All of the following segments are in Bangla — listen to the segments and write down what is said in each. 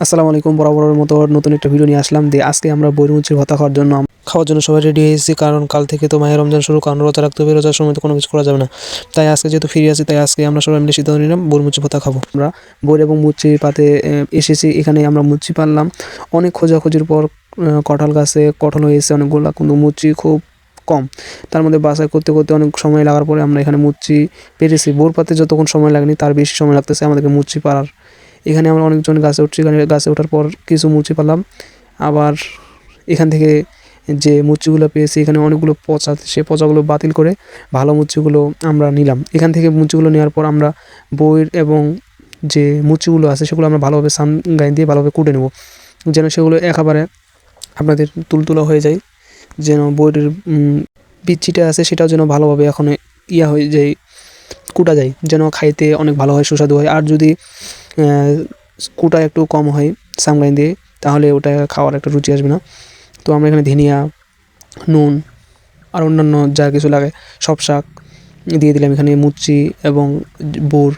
আসসালামু আলাইকুম। বরাবরের মতো নতুন একটা ভিডিও নিয়ে আসলাম। আজকে আমরা বইরুচির ভর্তা খাওয়ার জন্য সবাই রেডি হয়েছি, কারণ কাল থেকে তো মাহে রমজান শুরু, কারণ রোজা রাখতে হবে। রোজার সময় তো কোনো কিছু করা যাবে না। তাই আজকে যেহেতু ফ্রি আছি, তাই আজকে আমরা সবাই মিলে সিদ্ধান্ত নিলাম বইরুচি ভর্তা খাবো। আমরা বই এবং মুচি পাতে এসেছি। এখানে আমরা মুচি পারলাম অনেক খোঁজাখুঁজির পর। কাঁঠাল গাছে কাঁঠাল হয়েছে অনেকগুলা, কিন্তু মুচি খুব কম। তার মধ্যে বাছাই করতে করতে অনেক সময় লাগার পরে আমরা এখানে মুচি পেরেছি। বোর পাতে যতক্ষণ সময় লাগেনি, তার বেশি সময় লাগতেছে আমাদেরকে মুচি পাড়ার। এখানে আমরা অনেকজন গাছে উঠছি। এখানে গাছে ওঠার পর কিছু মুচি পেলাম। আবার এখান থেকে যে মুচিগুলো পেয়েছি, এখানে অনেকগুলো পচা, সে পচাগুলো বাতিল করে ভালো মুচিগুলো আমরা নিলাম। এখান থেকে মুচিগুলো নেওয়ার পর আমরা বইয়ের এবং যে মুচিগুলো আছে সেগুলো আমরা ভালোভাবে গায়ে দিয়ে ভালোভাবে কুটে নেব, যেন সেগুলো একেবারে আপনাদের তুলতুলা হয়ে যায়। যেন বইয়ের বিচিটা আছে সেটাও যেন ভালোভাবে এখন হয়ে যায়, কুটা যায়, যেন খাইতে অনেক ভালো হয়, সুস্বাদু হয়। আর যদি কুটা একটু কম হয় সামগাই দিয়ে, তাহলে ওটা খাওয়ার একটা রুচি আসবে না। তো আমরা এখানে ধনিয়া, নুন আর অন্যান্য যা কিছু লাগে সব শাক দিয়ে দিলাম। এখানে মুচি এবং বুট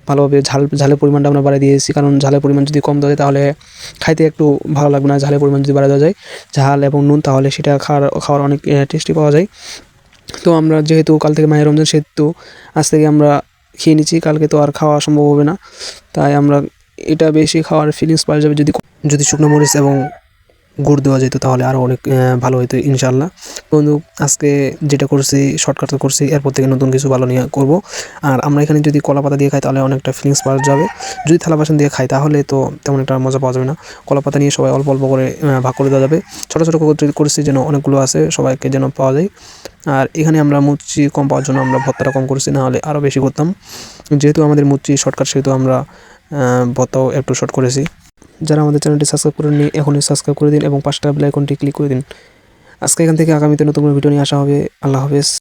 ভালোভাবে ঝালের পরিমাণটা আমরা বাড়িয়ে দিয়েছি, কারণ ঝালের পরিমাণ যদি কম দেওয়া যায় তাহলে খাইতে একটু ভালো লাগবে না। ঝালের পরিমাণ যদি বাড়িয়ে দেওয়া যায়, ঝাল এবং নুন, তাহলে সেটা খাওয়ার অনেক টেস্টি পাওয়া যায়। তো আমরা যেহেতু কাল থেকে মাহে রমজান, সেহেতু আজ থেকে আমরা খেয়ে নিচ্ছি। কালকে তো আর খাওয়া সম্ভব হবে না, তাই আমরা এটা বেশি খাওয়ার ফিলিংস পাওয়া যাবে যদি শুকনো মরিচ এবং গুড় দেওয়া যেত, তাহলে আরও অনেক ভালো হতো ইনশাআল্লাহ। বন্ধু, আজকে যেটা করছি শর্টকাট করছি, এরপর থেকে নতুন কিছু ভালো নিয়ে করব। আর আমরা এখানে যদি কলা পাতা দিয়ে খাই তাহলে অনেকটা ফিলিংস পাওয়া যাবে। যদি থালা বাসন দিয়ে খাই তাহলে তো তেমন একটা মজা পাওয়া যাবে না। কলা পাতা নিয়ে সবাই অল্প অল্প করে ভাগ করে দেওয়া যাবে। ছোটো ছোটো করেছি যেন অনেকগুলো আছে, সবাইকে যেন পাওয়া যায়। আর এখানে আমরা মুচি কম পাওয়ার জন্য আমরা ভর্তাটা কম করেছি, না হলে আরও বেশি করতাম। যেহেতু আমাদের মুচি শর্টকাট, সেহেতু আমরা ভর্তাও একটু শর্ট করেছি। যারা আমাদের চ্যানেলটি সাবস্ক্রাইব করেননি, এখনই সাবস্ক্রাইব করে দিন এবং পাঁচটা বেল আইকনটি ক্লিক করে দিন। আজকে এখান থেকে আগামীতে নতুন কোনো ভিডিও নিয়ে আসা হবে। আল্লাহ হাফেজ।